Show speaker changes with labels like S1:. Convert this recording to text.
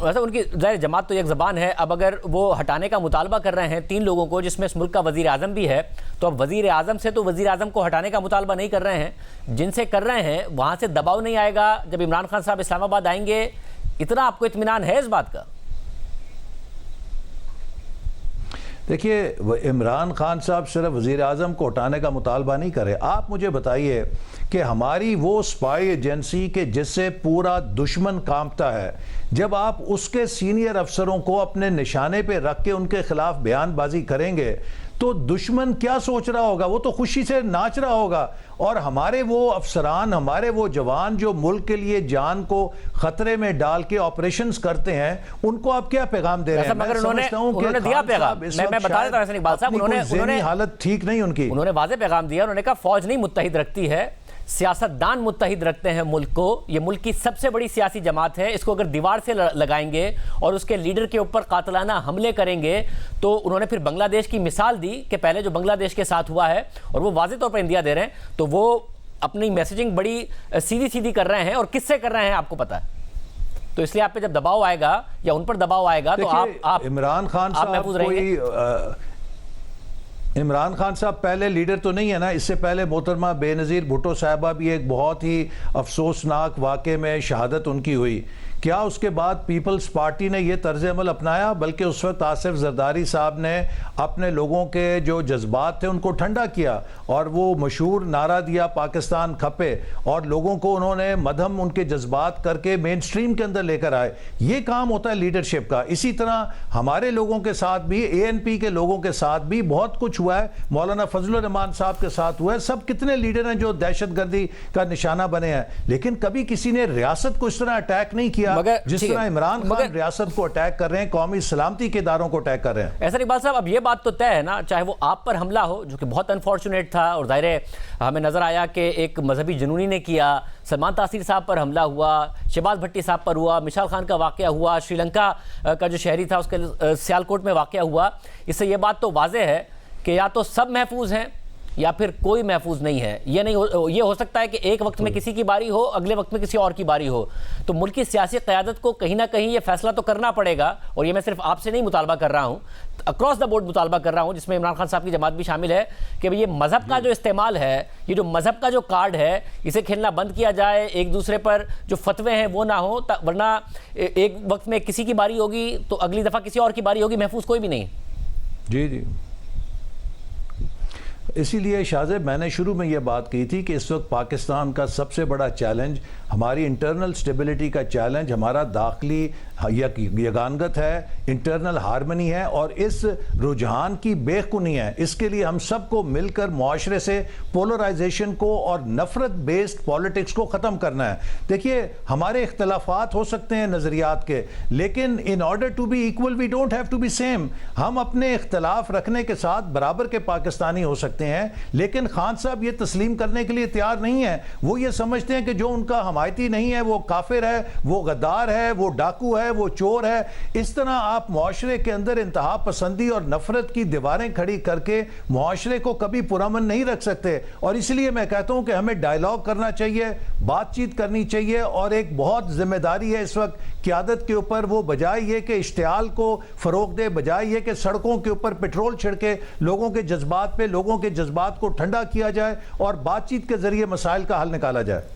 S1: ویسے ان کی ظاہر جماعت تو ایک زبان ہے، اب اگر وہ ہٹانے کا مطالبہ کر رہے ہیں 3 لوگوں کو جس میں اس ملک کا وزیر اعظم بھی ہے، تو اب وزیر اعظم سے تو وزیر اعظم کو ہٹانے کا مطالبہ نہیں کر رہے ہیں، جن سے کر رہے ہیں وہاں سے دباؤ نہیں آئے گا جب عمران خان صاحب اسلام آباد آئیں گے؟ اتنا آپ کو اطمینان ہے اس بات کا؟
S2: دیکھیے، عمران خان صاحب صرف وزیر اعظم کو ہٹانے کا مطالبہ نہیں کرے. آپ مجھے بتائیے کہ ہماری وہ اسپائی ایجنسی کے جس سے پورا دشمن کانپتا ہے، جب آپ اس کے سینئر افسروں کو اپنے نشانے پہ رکھ کے ان کے خلاف بیان بازی کریں گے تو دشمن کیا سوچ رہا ہوگا؟ وہ تو خوشی سے ناچ رہا ہوگا. اور ہمارے وہ افسران، ہمارے وہ جوان جو ملک کے لیے جان کو خطرے میں ڈال کے آپریشنز کرتے ہیں، ان کو آپ کیا پیغام دے رہے ہیں؟
S1: مگر انہوں نے دیا پیغام. میں بتا دیتا ہوں احسن اقبال صاحب، انہوں نے
S2: حالت ٹھیک نہیں ان کی.
S1: انہوں نے واضح پیغام دیا. انہوں نے کہا فوج نہیں متحد رکھتی ہے، سیاستدان متحد رکھتے ہیں ملک کو. یہ ملک کی سب سے بڑی سیاسی جماعت ہے، اس کو اگر دیوار سے لگائیں گے اور اس کے لیڈر کے اوپر قاتلانہ حملے کریں گے تو انہوں نے پھر بنگلہ دیش کی مثال دی کہ پہلے جو بنگلہ دیش کے ساتھ ہوا ہے، اور وہ واضح طور پر انڈیا دے رہے ہیں، تو وہ اپنی میسیجنگ بڑی سیدھی کر رہے ہیں. اور کس سے کر رہے ہیں آپ کو پتا ہے. تو اس لیے آپ پہ جب دباؤ آئے گا یا ان پر دباؤ آئے گا تو آپ
S2: عمران خان صاحب کوئی عمران خان صاحب پہلے لیڈر تو نہیں ہے نا. اس سے پہلے محترمہ بے نظیر بھٹو صاحبہ بھی ایک بہت ہی افسوسناک واقعے میں شہادت ان کی ہوئی. کیا اس کے بعد پیپلز پارٹی نے یہ طرز عمل اپنایا؟ بلکہ اس وقت آصف زرداری صاحب نے اپنے لوگوں کے جو جذبات تھے ان کو ٹھنڈا کیا اور وہ مشہور نعرہ دیا پاکستان کھپے، اور لوگوں کو انہوں نے مدھم ان کے جذبات کر کے مین سٹریم کے اندر لے کر آئے. یہ کام ہوتا ہے لیڈرشپ کا. اسی طرح ہمارے لوگوں کے ساتھ بھی، اے این پی کے لوگوں کے ساتھ بھی بہت کچھ ہوا ہے. مولانا فضل الرحمان صاحب کے ساتھ ہوا ہے. سب کتنے لیڈر ہیں جو دہشت گردی کا نشانہ بنے ہیں، لیکن کبھی کسی نے ریاست کو اس طرح اٹیک نہیں کیا جس طرح عمران خان ریاست کو اٹیک کر رہے ہیں، قومی سلامتی کے اداروں کو اٹیک کر رہے ہیں.
S1: احسن اقبال صاحب، اب یہ بات تو طے ہے نا، چاہے وہ آپ پر حملہ ہو جو کہ بہت انفارچونیٹ تھا اور ظاہر ہے ہمیں نظر آیا کہ ایک مذہبی جنونی نے کیا، سلمان تاثیر صاحب پر حملہ ہوا، شہباز بھٹی صاحب پر ہوا، مشال خان کا واقعہ ہوا، سری لنکا کا جو شہری تھا اس کے سیالکوٹ میں واقعہ ہوا. اس سے یہ بات تو واضح ہے کہ یا تو سب محفوظ ہیں یا پھر کوئی محفوظ نہیں ہے. یہ ہو سکتا ہے کہ ایک وقت میں کسی کی باری ہو، اگلے وقت میں کسی اور کی باری ہو. تو ملک کی سیاسی قیادت کو کہیں نہ کہیں یہ فیصلہ تو کرنا پڑے گا. اور یہ میں صرف آپ سے نہیں مطالبہ کر رہا ہوں، اکراس دا بورڈ مطالبہ کر رہا ہوں، جس میں عمران خان صاحب کی جماعت بھی شامل ہے، کہ یہ مذہب کا جو استعمال ہے، یہ جو مذہب کا جو کارڈ ہے، اسے کھیلنا بند کیا جائے. ایک دوسرے پر جو فتوے ہیں وہ نہ ہوں، ورنہ ایک وقت میں کسی کی باری ہوگی تو اگلی دفعہ کسی اور کی باری ہوگی. محفوظ کوئی بھی نہیں.
S2: جی اسی لیے شاہزیب، میں نے شروع میں یہ بات کی تھی کہ اس وقت پاکستان کا سب سے بڑا چیلنج ہماری انٹرنل سٹیبلٹی کا چیلنج، ہمارا داخلی یگانگت ہے، انٹرنل ہارمنی ہے، اور اس رجحان کی بے خونی ہے. اس کے لیے ہم سب کو مل کر معاشرے سے پولرائزیشن کو اور نفرت بیسڈ پالیٹکس کو ختم کرنا ہے. دیکھیے، ہمارے اختلافات ہو سکتے ہیں نظریات کے، لیکن in order to be equal we don't have to be same. ہم اپنے اختلاف رکھنے کے ساتھ برابر کے پاکستانی ہو سکتے ہیں، لیکن خان صاحب یہ تسلیم کرنے کے لیے تیار نہیں ہیں. وہ یہ سمجھتے ہیں کہ جو ان کا حمایتی نہیں ہے وہ کافر ہے، وہ غدار ہے، وہ ڈاکو ہے، وہ چور ہے. اس طرح آپ معاشرے کے اندر انتہا پسندی اور نفرت کی دیواریں کھڑی کر کے معاشرے کو کبھی پرامن نہیں رکھ سکتے. اور اس لیے میں کہتا ہوں کہ ہمیں ڈائیلاگ کرنا چاہیے، بات چیت کرنی چاہیے، اور ایک بہت ذمہ داری ہے اس وقت قیادت کے اوپر. وہ بجائے یہ کہ اشتعال کو فروغ دے، بجائے یہ کہ سڑکوں کے اوپر پیٹرول چھڑکے لوگوں کے جذبات کو ٹھنڈا کیا جائے اور بات چیت کے ذریعے مسائل کا حل نکالا جائے.